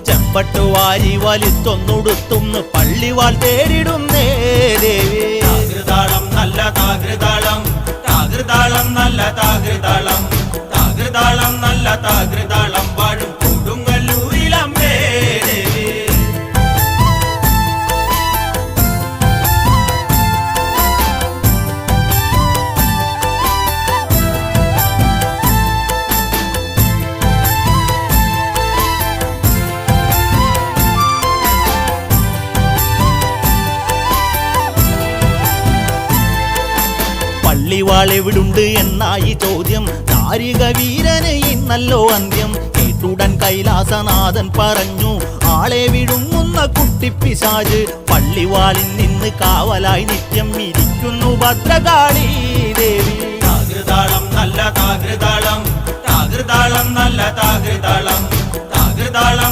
ചെമ്പട്ട് വാരി വലിത്തൊന്നുടുത്തുന്ന് പള്ളിവാൾ തേടിടുന്നേ ദേവി. താകൃതാളം നല്ല താകൃതാളം, താകൃതാളം നല്ല താകൃതാളം, താകൃതാളം നല്ല താകൃതാളം വാഴും കൊടുങ്ങല്ലൂരിലമ്മേ ദേവി. പള്ളിവാൾ എവിടുണ്ട് എന്നായി ചോദ്യം. താരിക വീരന് ഇന്നല്ലോ അന്ത്യം. കേട്ടുടൻ കൈലാസനാഥൻ പറഞ്ഞു, ആളെ വിഴുങ്ങുന്ന കുട്ടിപ്പിശാച് പള്ളിവാളിൽ നിന്ന് കാവലായി നിത്യം ഇരിക്കുന്നു ഭദ്രകാളി ദേവി. താകൃതാളം നല്ല താകൃതാളം, താകൃതാളം നല്ല താകൃതാളം, താകൃതാളം